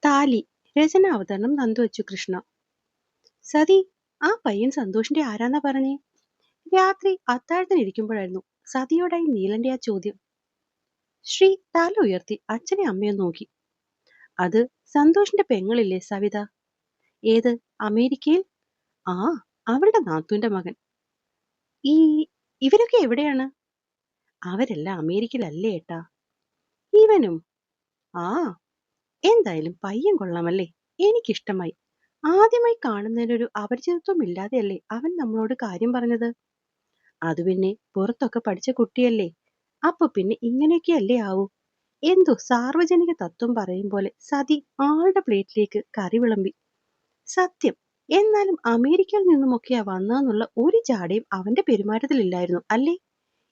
താലി. രചന അവതരണം നന്ദു കൃഷ്ണ. സതി, ആ പയ്യൻ സന്തോഷിന്റെ ആരാന്നാ പറഞ്ഞേ? രാത്രി അത്താഴത്തിനിരിക്കുമ്പോഴായിരുന്നു സതിയോടായി നീലന്റെ ആ ചോദ്യം. ശ്രീ തല ഉയർത്തി അച്ഛനെ അമ്മയെ നോക്കി. അത് സന്തോഷിന്റെ പെങ്ങളില്ലേ സവിത? ഏത്, അമേരിക്കയിൽ? ആ, അവളുടെ നാത്തൂന്റെ മകൻ. ഈ ഇവരൊക്കെ എവിടെയാണ്? അവരെല്ലാം അമേരിക്കയിലല്ലേ ഏട്ടാ. ഇവനും? ആ, എന്തായാലും പയ്യൻ കൊള്ളാമല്ലേ, എനിക്കിഷ്ടമായി. ആദ്യമായി കാണുന്നതിനൊരു അപരിചിതത്വം ഇല്ലാതെയല്ലേ അവൻ നമ്മളോട് കാര്യം പറഞ്ഞത്. അത് പിന്നെ പുറത്തൊക്കെ പഠിച്ച കുട്ടിയല്ലേ, അപ്പൊ പിന്നെ ഇങ്ങനെയൊക്കെയല്ലേ ആവൂ. എന്തോ സാർവജനിക തത്വം പറയും പോലെ സതി ആളുടെ പ്ലേറ്റിലേക്ക് കറി വിളമ്പി. സത്യം, എന്നാലും അമേരിക്കയിൽ നിന്നുമൊക്കെയാ വന്നതെന്നുള്ള ഒരു ജാടയും അവന്റെ പെരുമാറ്റത്തിലില്ലായിരുന്നു അല്ലേ.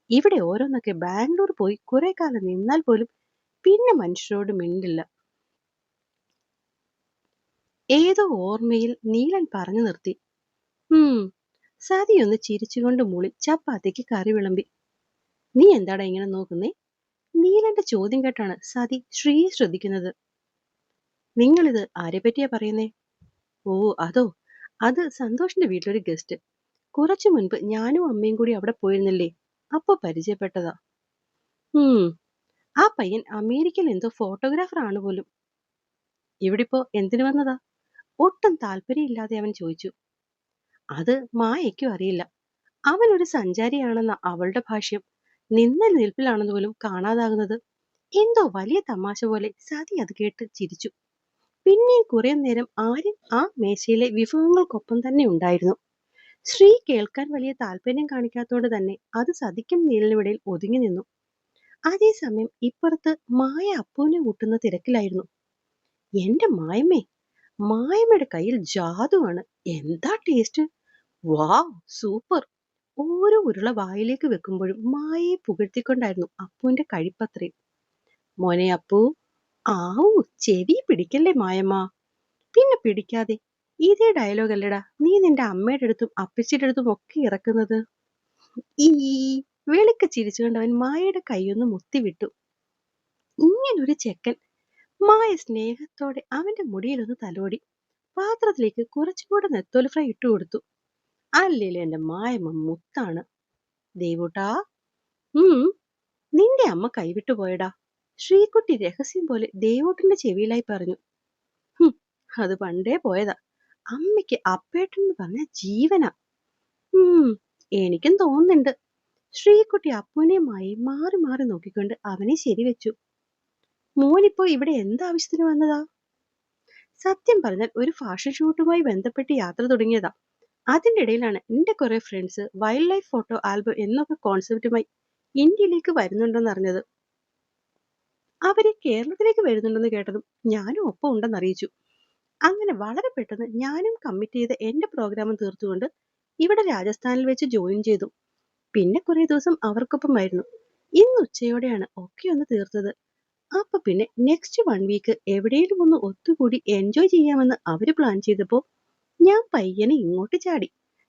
ഇവിടെ ഓരോന്നൊക്കെ ബാംഗ്ലൂർ പോയി കുറെ കാലം നിന്നാൽ പോലും പിന്നെ മനുഷ്യരോട് മിണ്ടില്ല. ഏതോ ഓർമ്മയിൽ നീലൻ പറഞ്ഞു നിർത്തി. സതിയൊന്ന് ചിരിച്ചുകൊണ്ട് മൂളി ചപ്പാത്തിക്ക് കറി വിളമ്പി. നീ എന്താടാ ഇങ്ങനെ നോക്കുന്നേ? നീലന്റെ ചോദ്യം കേട്ടാണ് സതി ശ്രീയെ ശ്രദ്ധിക്കുന്നത്. നിങ്ങളിത് ആരെ പറ്റിയാ പറയുന്നേ? ഓ അതോ, അത് സന്തോഷിന്റെ വീട്ടിലൊരു ഗസ്റ്റ്. കുറച്ചു മുൻപ് ഞാനും അമ്മയും കൂടി അവിടെ പോയിരുന്നില്ലേ, അപ്പൊ പരിചയപ്പെട്ടതാ. ആ പയ്യൻ അമേരിക്കയിൽ എന്തോ ഫോട്ടോഗ്രാഫർ ആണ് പോലും. ഇവിടിപ്പോ എന്തിനു വന്നതാ? ഒട്ടും താല്പര്യമില്ലാതെ അവൻ ചോദിച്ചു. അത് മായയ്ക്കും അറിയില്ല. അവൻ ഒരു സഞ്ചാരിയാണെന്ന അവളുടെ ഭാഷ്യം. നിന്ന നിൽപ്പിലാണെന്ന് പോലും കാണാതാകുന്നത്. എന്തോ വലിയ തമാശ പോലെ സതി അത് കേട്ട് ചിരിച്ചു. പിന്നെ കുറെ നേരം ആര്യൻ ആ മേശയിലെ വിഭവങ്ങൾക്കൊപ്പം തന്നെ ഉണ്ടായിരുന്നു. ശ്രീ കേൾക്കാൻ വലിയ താല്പര്യം കാണിക്കാത്തോണ്ട് തന്നെ അത് സതിക്കും നീലനുമിടയിൽ ഒതുങ്ങി നിന്നു. അതേസമയം ഇപ്പുറത്ത് മായ അപ്പുവിനെ കൂട്ടുന്ന തിരക്കിലായിരുന്നു. എന്റെ മായമ്മേ, മായമ്മയുടെ കയ്യിൽ ജാതുവാണ്. എന്താ ടേസ്റ്റ്! വാവ്, സൂപ്പർ! ഓരോ ഉരുള വായിലേക്ക് വെക്കുമ്പോഴും മായയെ പുകഴ്ത്തിക്കൊണ്ടായിരുന്നു അപ്പുവിന്റെ കഴിപ്പത്രയും. മോനെ അപ്പു, ആവൂ, ചെവി പിടിക്കല്ലേ മായമ്മ. പിന്നെ പിടിക്കാതെ. ഇതേ ഡയലോഗ് അല്ലടാ നീ നിന്റെ അമ്മയുടെ അടുത്തും അപ്പച്ചിയുടെ അടുത്തും ഒക്കെ ഇറക്കുന്നത്. ഈ വെളുക്ക ചിരിച്ചുകൊണ്ട് അവൻ മായയുടെ കൈയൊന്ന് മുത്തിവിട്ടു. ഇങ്ങനൊരു ചെക്കൻ. മായ സ്നേഹത്തോടെ അവന്റെ മുടിയിലൊന്ന് തലോടി പാത്രത്തിലേക്ക് കുറച്ചുകൂടെ നെത്തോലി ഫ്രൈ ഇട്ടു കൊടുത്തു. അല്ലേലും എന്റെ മായമ്മ മുത്താണ്. ദേവൂട്ടാ, നിന്റെ അമ്മ കൈവിട്ടു പോയടാ, ശ്രീകുട്ടി രഹസ്യം പോലെ ദേവൂട്ടന്റെ ചെവിയിലായി പറഞ്ഞു. അത് പണ്ടേ പോയതാ. അമ്മയ്ക്ക് അപ്പേട്ടൻ എന്ന് പറഞ്ഞ ജീവനാ. എനിക്കും തോന്നുന്നുണ്ട്. ശ്രീകുട്ടി അപ്പുവിനെയുമായി മാറി മാറി നോക്കിക്കൊണ്ട് അവനെ ശരിവെച്ചു. മോനിപ്പോ ഇവിടെ എന്താവശ്യത്തിന് വന്നതാ? സത്യം പറഞ്ഞാൽ ഒരു ഫാഷൻ ഷൂട്ടുമായി ബന്ധപ്പെട്ട് യാത്ര തുടങ്ങിയതാ. അതിന്റെ ഇടയിലാണ് എന്റെ കുറെ friends wild life photo album എന്നൊക്കെ കോൺസെപ്റ്റുമായി ഇന്ത്യയിലേക്ക് വരുന്നുണ്ടെന്ന് അറിഞ്ഞത്. അവര് കേരളത്തിലേക്ക് വരുന്നുണ്ടെന്ന് കേട്ടതും ഞാനും ഒപ്പം ഉണ്ടെന്ന് അറിയിച്ചു. അങ്ങനെ വളരെ പെട്ടെന്ന് ഞാനും കമ്മിറ്റ് ചെയ്ത എന്റെ പ്രോഗ്രാം തീർത്തുകൊണ്ട് ഇവിടെ രാജസ്ഥാനിൽ വെച്ച് ജോയിൻ ചെയ്തു. പിന്നെ കുറെ ദിവസം അവർക്കൊപ്പമായിരുന്നു. ഇന്ന് ഉച്ചയോടെയാണ് ഒക്കെ ഒന്ന് തീർത്തത്. അപ്പൊ പിന്നെ നെക്സ്റ്റ് 1 വീക്ക് എവിടെയെങ്കിലും ഒന്ന് ഒത്തുകൂടി എൻജോയ് ചെയ്യാമെന്ന് അവര് പ്ലാൻ ചെയ്തപ്പോ ഞാൻ പയ്യനെ ഇങ്ങോട്ട് ചാടി.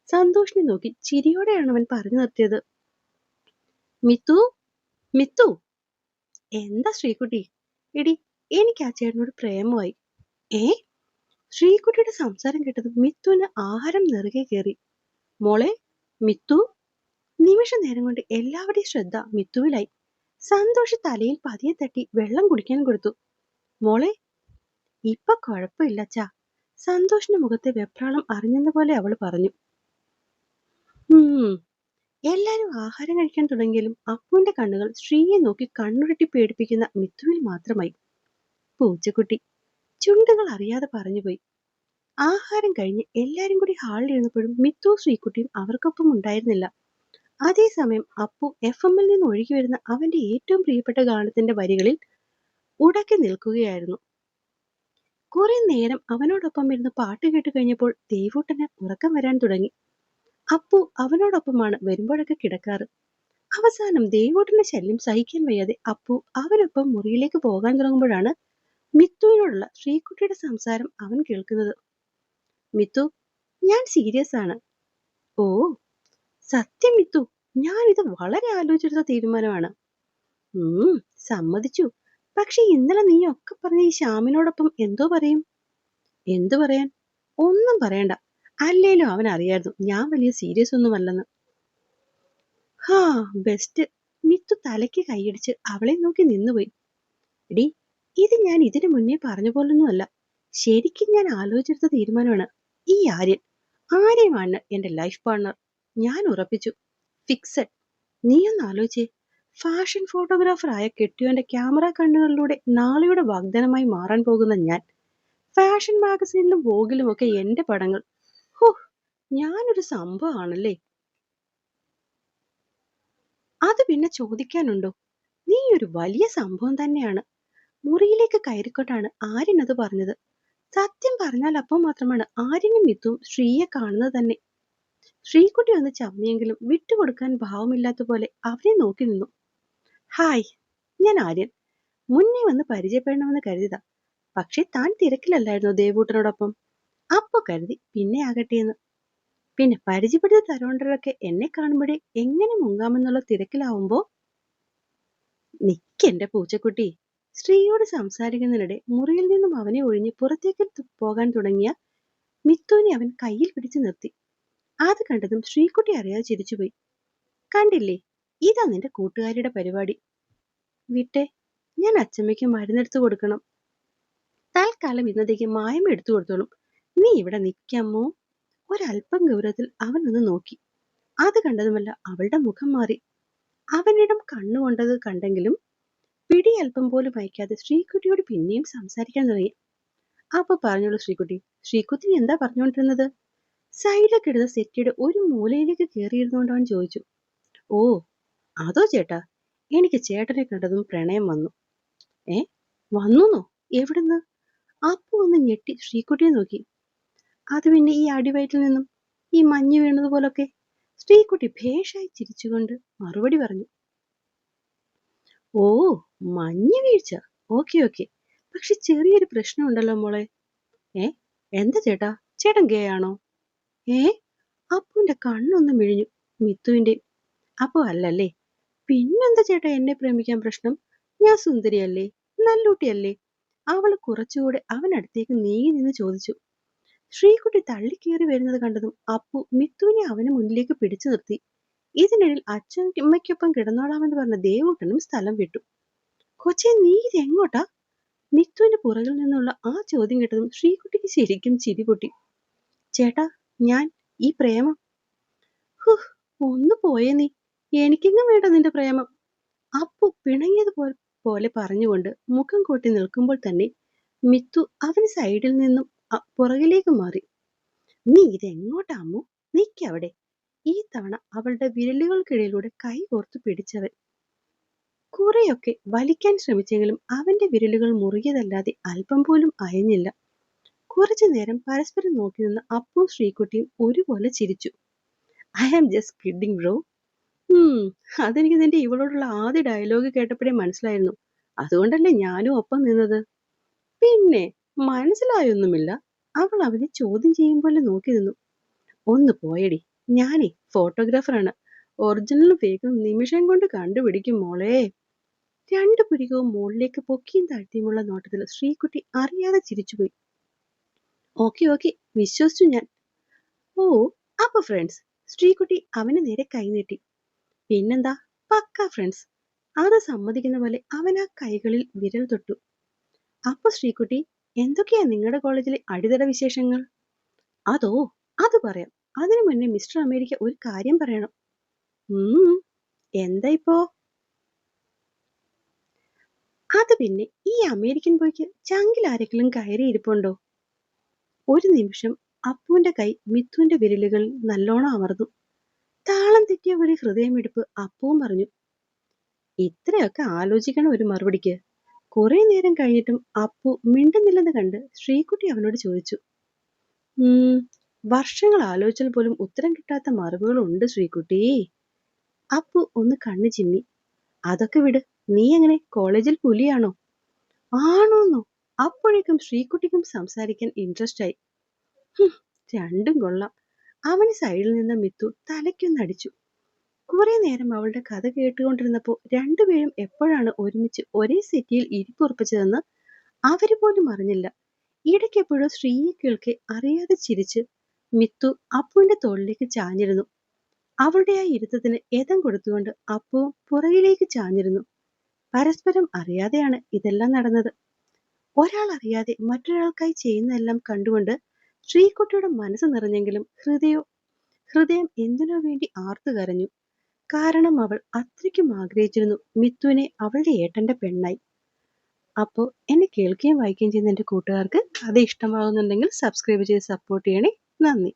സന്തോഷിനെ നോക്കി ചിരിയോടെയാണ് അവൻ പറഞ്ഞു നിർത്തിയത്. മിത്തു, മിത്തു. എന്താ ശ്രീകുട്ടി? എടി, എനിക്ക് ആ ചേട്ടനോട് പ്രേമമായി. ശ്രീകുട്ടിയുടെ സംസാരം കേട്ടതും മിത്തുവിന് ആഹാരം നെറുകെ കയറി. മോളെ, മിത്തു. നിമിഷ നേരം കൊണ്ട് എല്ലാവരുടെയും ശ്രദ്ധ മിത്തുവിലായി. സന്തോഷ് തലയിൽ പതിയെ തട്ടി വെള്ളം കുടിക്കാൻ കൊടുത്തു. മോളെ, ഇപ്പൊ കുഴപ്പമില്ല അച്ഛാ. സന്തോഷിന്റെ മുഖത്തെ വെപ്രാളം അറിഞ്ഞെന്ന പോലെ അവള് പറഞ്ഞു. എല്ലാരും ആഹാരം കഴിക്കാൻ തുടങ്ങിയാലും അപ്പുവിന്റെ കണ്ണുകൾ ശ്രീയെ നോക്കി കണ്ണുരുട്ടി പേടിപ്പിക്കുന്ന മിത്തുവിൽ മാത്രമായി. പൂച്ചക്കുട്ടി ചുണ്ടുകൾ അറിയാതെ പറഞ്ഞുപോയി. ആഹാരം കഴിഞ്ഞ് എല്ലാരും കൂടി ഹാളിൽ ഇരുന്നപ്പോഴും മിത്തു ശ്രീക്കുട്ടിയും അവർക്കൊപ്പം ഉണ്ടായിരുന്നില്ല. അതേസമയം അപ്പു FM-ൽ നിന്ന് ഒഴുകി വരുന്ന അവന്റെ ഏറ്റവും പ്രിയപ്പെട്ട ഗാനത്തിന്റെ വരികളിൽ ഉടക്കി നിൽക്കുകയായിരുന്നു. കുറെ നേരം അവനോടൊപ്പം ഇരുന്ന് പാട്ട് കേട്ട് കഴിഞ്ഞപ്പോൾ ദേവൂട്ടന് ഉറക്കം വരാൻ തുടങ്ങി. അപ്പു അവനോടൊപ്പമാണ് വരുമ്പോഴൊക്കെ കിടക്കാറ്. അവസാനം ദേവൂട്ടന്റെ ശല്യം സഹിക്കാൻ വയ്യാതെ അപ്പു അവനൊപ്പം മുറിയിലേക്ക് പോകാൻ തുടങ്ങുമ്പോഴാണ് മിത്തുവിനോടുള്ള ശ്രീകുട്ടിയുടെ സംസാരം അവൻ കേൾക്കുന്നത്. മിത്തു, ഞാൻ സീരിയസ് ആണ്. ഓ സത്യം മിത്തു, ഞാൻ ഇത് വളരെ ആലോചിച്ചെടുത്ത തീരുമാനമാണ്. സമ്മതിച്ചു. പക്ഷെ ഇന്നലെ നീ ഒക്കെ പറഞ്ഞ ഈ ശ്യാമിനോടൊപ്പം എന്തോ പറയും? എന്തു പറയാൻ? ഒന്നും പറയണ്ട. അല്ലേലും അവൻ അറിയായിരുന്നു ഞാൻ വലിയ സീരിയസ് ഒന്നുമല്ലെന്ന്. ഹാ, ബെസ്റ്റ്. മിത്തു തലയ്ക്ക് കൈയടിച്ച് അവളെ നോക്കി നിന്നുപോയി. എടി, ഇത് ഞാൻ ഇതിനു മുന്നേ പറഞ്ഞ പോലൊന്നുമല്ല. ശരിക്കും ഞാൻ ആലോചിച്ചെടുത്ത തീരുമാനമാണ്. ഈ ആര്യൻ, ആര്യമാണ് എന്റെ ലൈഫ് പാർട്ണർ. ഞാൻ ഉറപ്പിച്ചു. ഫിക്സഡ്. നീയൊന്ന് ആലോചിച്ചേ. ഫാഷൻ ഫോട്ടോഗ്രാഫർ ആയ കെട്ടിയോന്റെ ക്യാമറ കണ്ണുകളിലൂടെ നാളെയുടെ വാഗ്ദാനമായി മാറാൻ പോകുന്ന ഞാൻ. ഫാഷൻ മാഗസീനിലും വോഗിലും ഒക്കെ എന്റെ പടങ്ങൾ. ഹോ, ഞാനൊരു സംഭവമാണല്ലേ. അത് പിന്നെ ചോദിക്കാനുണ്ടോ? നീ ഒരു വലിയ സംഭവം തന്നെയാണ്. മുറിയിലേക്ക് കയറിക്കൊണ്ടാണ് ആര്യൻ അത് പറഞ്ഞത്. സത്യം പറഞ്ഞാൽ അപ്പോൾ മാത്രമാണ് ആര്യനും മിത്തും ശ്രീയെ കാണുന്നത് തന്നെ. ശ്രീകുട്ടി ഒന്ന് ചമ്മിയെങ്കിലും വിട്ടുകൊടുക്കാൻ ഭാവമില്ലാത്ത പോലെ അവനെ നോക്കി നിന്നു. ഹായ്, ഞാൻ ആര്യൻ. മുന്നേ വന്ന് പരിചയപ്പെടണമെന്ന് കരുതിയതാ. പക്ഷെ താൻ തിരക്കിലല്ലായിരുന്നോ ദേവൂട്ടനോടൊപ്പം? അപ്പൊ കരുതി പിന്നെ ആകട്ടെ എന്ന്. പിന്നെ പരിചയപ്പെടുത്തി തരോണ്ടരൊക്കെ എന്നെ കാണുമ്പോഴേ എങ്ങനെ മുങ്ങാമെന്നുള്ള തിരക്കിലാവുമ്പോ നിക്കെന്റെ പൂച്ചക്കുട്ടി. ശ്രീയോട് സംസാരിക്കുന്നതിനിടെ മുറിയിൽ നിന്നും അവനെ ഒഴിഞ്ഞ് പുറത്തേക്ക് പോകാൻ തുടങ്ങിയ മിത്തുവിനെ അവൻ കയ്യിൽ പിടിച്ചു നിർത്തി. അത് കണ്ടതും ശ്രീകുട്ടി അറിയാതെ ചിരിച്ചുപോയി. കണ്ടില്ലേ, ഇതാ നിന്റെ കൂട്ടുകാരിയുടെ പരിപാടി. വിട്ടെ, ഞാൻ അച്ചമ്മയ്ക്ക് മരുന്നെടുത്തു കൊടുക്കണം. തൽക്കാലം ഇന്നത്തേക്ക് മായം എടുത്തു കൊടുത്തോളും. നീ ഇവിടെ നിൽക്കാമോ? ഒരല്പം ഗൗരവത്തിൽ അവൻ ഒന്ന് നോക്കി. അത് കണ്ടതുമല്ല അവളുടെ മുഖം മാറി. അവനിടം കണ്ണുകൊണ്ടത് കണ്ടെങ്കിലും പിടി അല്പം പോലും വയ്ക്കാതെ ശ്രീകുട്ടിയോട് പിന്നെയും സംസാരിക്കാൻ തുടങ്ങി. അപ്പൊ പറഞ്ഞോളൂ ശ്രീകുട്ടി. ശ്രീകുട്ടി എന്താ പറഞ്ഞുകൊണ്ടിരുന്നത്? സൈഡിലേക്ക് എടുത്ത സെറ്റിയുടെ ഒരു മൂലയിലേക്ക് കയറിയിരുന്നുകൊണ്ട് അവൻ ചോദിച്ചു. ഓ, അതോ ചേട്ടാ, എനിക്ക് ചേട്ടനെ കണ്ടതും പ്രണയം വന്നു. ഏ, വന്നൂന്നോ? എവിടുന്ന്? അപ്പു ഒന്ന് ഞെട്ടി ശ്രീകുട്ടിയെ നോക്കി. അത് പിന്നെ ഈ അടിവയറ്റിൽ നിന്നും, ഈ മഞ്ഞ് വീണതുപോലൊക്കെ. ശ്രീകുട്ടി ഭേഷായി ചിരിച്ചുകൊണ്ട് മറുപടി പറഞ്ഞു. ഓ, മഞ്ഞ് വീഴ്ച. Okay okay. പക്ഷെ ചെറിയൊരു പ്രശ്നമുണ്ടല്ലോ മോളെ. ഏ, എന്താ ചേട്ടാ? ചേട്ടൻ ഗേ ആണോ? ഏ, അപ്പുവിന്റെ കണ്ണൊന്ന് മിഴിഞ്ഞു. മിത്തുവിന്റെ. അപ്പൊ അല്ലല്ലേ. പിന്നെന്താ ചേട്ടാ എന്നെ പ്രേമിക്കാൻ പ്രശ്നം? ഞാൻ സുന്ദരിയല്ലേ, നല്ലൂട്ടിയല്ലേ? അവള് കുറച്ചുകൂടെ അവനടുത്തേക്ക് നീങ്ങി നിന്ന് ചോദിച്ചു. ശ്രീകുട്ടി തള്ളിക്കേറി വരുന്നത് കണ്ടതും അപ്പു മിത്തുവിനെ അവന് മുന്നിലേക്ക് പിടിച്ചു നിർത്തി. ഇതിനിടയിൽ അച്ഛനമ്മയ്ക്കൊപ്പം കിടന്നോളാമെന്ന് പറഞ്ഞ ദേവൂട്ടനും സ്ഥലം വിട്ടു. കൊച്ചേ, നീ ഇതെങ്ങോട്ടാ? മിത്തുവിന്റെ പുറകിൽ നിന്നുള്ള ആ ചോദ്യം കേട്ടതും ശ്രീകുട്ടിക്ക് ശരിക്കും ചിരി പൊട്ടി. ചേട്ടാ, ഞാൻ ഈ പ്രേമം. ഹു, ഒന്ന് പോയേ നീ. എനിക്കെങ്ങും വേണ്ട നിന്റെ പ്രേമം. അപ്പു പിണങ്ങിയത് പോലെ പറഞ്ഞുകൊണ്ട് മുഖം കൂട്ടി നിൽക്കുമ്പോൾ തന്നെ മിത്തു അവന് സൈഡിൽ നിന്നും പുറകിലേക്ക് മാറി. നീ ഇതെങ്ങോട്ടാ അമ്മു? നിക്കവിടെ. ഈ തവണ അവളുടെ വിരലുകൾക്കിടയിലൂടെ കൈ കോർത്തു പിടിച്ചവൻ. കുറെയൊക്കെ വലിക്കാൻ ശ്രമിച്ചെങ്കിലും അവന്റെ വിരലുകൾ മുറുകിയതല്ലാതെ അല്പം പോലും അയഞ്ഞില്ല. കുറച്ചു നേരം പരസ്പരം നോക്കി നിന്ന് അപ്പുവും ശ്രീകുട്ടിയും ഒരുപോലെ ചിരിച്ചു. I am just kidding bro. അതെനിക്ക് നിന്റെ ഇവളോടുള്ള ആദ്യ ഡയലോഗ് കേട്ടപ്പോഴേ മനസ്സിലായിരുന്നു. അതുകൊണ്ടല്ലേ ഞാനും ഒപ്പം നിന്നത്. പിന്നെ മനസ്സിലായൊന്നുമില്ല. അവൾ അവനെ ചോദ്യം ചെയ്യും പോലെ നോക്കി നിന്നു. ഒന്ന് പോയടി. ഞാനേ ഫോട്ടോഗ്രാഫറാണ്. ഒറിജിനലും ഫേക്കും നിമിഷം കൊണ്ട് കണ്ടുപിടിക്കും മോളെ. രണ്ടു പുരികവും മുകളിലേക്ക് പൊക്കിയും താഴ്ത്തിയുമുള്ള നോട്ടത്തിൽ ശ്രീകുട്ടി അറിയാതെ ചിരിച്ചുപോയി. ഓക്കെ ഓക്കെ, വിശ്വസിച്ചു ഞാൻ. ഓ, അപ്പൊ ഫ്രണ്ട്സ്. ശ്രീകുട്ടി അവന് നേരെ കൈനീട്ടി. പിന്നെന്താ, പക്ക ഫ്രണ്ട്സ്. അത് സമ്മതിക്കുന്ന പോലെ അവൻ ആ കൈകളിൽ വിരൽ തൊട്ടു. അപ്പൊ ശ്രീകുട്ടി, എന്തൊക്കെയാ നിങ്ങളുടെ കോളേജിലെ അടിതട വിശേഷങ്ങൾ? അതോ, അത് പറയാം. അതിനു മുന്നേ മിസ്റ്റർ അമേരിക്ക ഒരു കാര്യം പറയണം. എന്താ ഇപ്പോ? അത് പിന്നെ ഈ അമേരിക്കൻ ബോയ്ക്ക് ചങ്കിൽ ആരെങ്കിലും കയറി ഇരിപ്പുണ്ടോ? ഒരു നിമിഷം അപ്പുവിന്റെ കൈ മിഥുവിന്റെ വിരലുകളിൽ നല്ലോണം അമർന്നു. താളം തെറ്റിയ ഒരു ഹൃദയമിടിപ്പ് അപ്പുവും പറഞ്ഞു. ഇത്രയൊക്കെ ആലോചിക്കണം ഒരു മറുപടിക്ക്. കുറെ നേരം കഴിഞ്ഞിട്ടും അപ്പു മിണ്ടുന്നില്ലെന്ന് കണ്ട് ശ്രീകുട്ടി അവനോട് ചോദിച്ചു. വർഷങ്ങൾ ആലോചിച്ചാൽ പോലും ഉത്തരം കിട്ടാത്ത മറുപടികൾ ഉണ്ട് ശ്രീകുട്ടി. അപ്പു ഒന്ന് കണ്ണു ചിമ്മി. അതൊക്കെ വിട്. നീ എങ്ങനെ, കോളേജിൽ പുലിയാണോ? ആണോന്നോ? അപ്പോഴേക്കും ശ്രീകുട്ടിക്കും സംസാരിക്കാൻ ഇൻട്രസ്റ്റ് ആയി. രണ്ടും കൊള്ളാം. അവന് സൈഡിൽ നിന്ന് മിത്തു തലയ്ക്കൊന്നടിച്ചു. കുറെ നേരം അവളുടെ കഥ കേട്ടുകൊണ്ടിരുന്നപ്പോൾ രണ്ടുപേരും എപ്പോഴാണ് ഒരുമിച്ച് ഒരേ സിറ്റിയിൽ ഇരിപ്പുറപ്പിച്ചതെന്ന് അവര് പോലും അറിഞ്ഞില്ല. ഇടയ്ക്കെപ്പോഴോ ശ്രീയെ കേൾക്കെ അറിയാതെ ചിരിച്ച് മിത്തു അപ്പുവിന്റെ തോളിലേക്ക് ചാഞ്ഞിരുന്നു. അവളുടെ ആ ഇരുത്തത്തിന് എതം കൊടുത്തുകൊണ്ട് അപ്പുവും പുറകിലേക്ക് ചാഞ്ഞിരുന്നു. പരസ്പരം അറിയാതെയാണ് ഇതെല്ലാം നടന്നത്. ഒരാൾ അറിയാതെ മറ്റൊരാൾക്കായി ചെയ്യുന്നതെല്ലാം കണ്ടുകൊണ്ട് ശ്രീകുട്ടിയുടെ മനസ്സ് നിറഞ്ഞെങ്കിലും ഹൃദയം എന്തിനോ വേണ്ടി ആർത്തു കരഞ്ഞു. കാരണം അവൾ അത്രയ്ക്കും ആഗ്രഹിച്ചിരുന്നു മിത്തുവിനെ അവളുടെ ഏട്ടന്റെ പെണ്ണായി. അപ്പോൾ എന്നെ കേൾക്കുകയും വായിക്കുകയും ചെയ്യുന്ന എൻ്റെ കൂട്ടുകാർക്ക് കഥ ഇഷ്ടമാകുന്നുണ്ടെങ്കിൽ സബ്സ്ക്രൈബ് ചെയ്ത് സപ്പോർട്ട് ചെയ്യണേ. നന്ദി.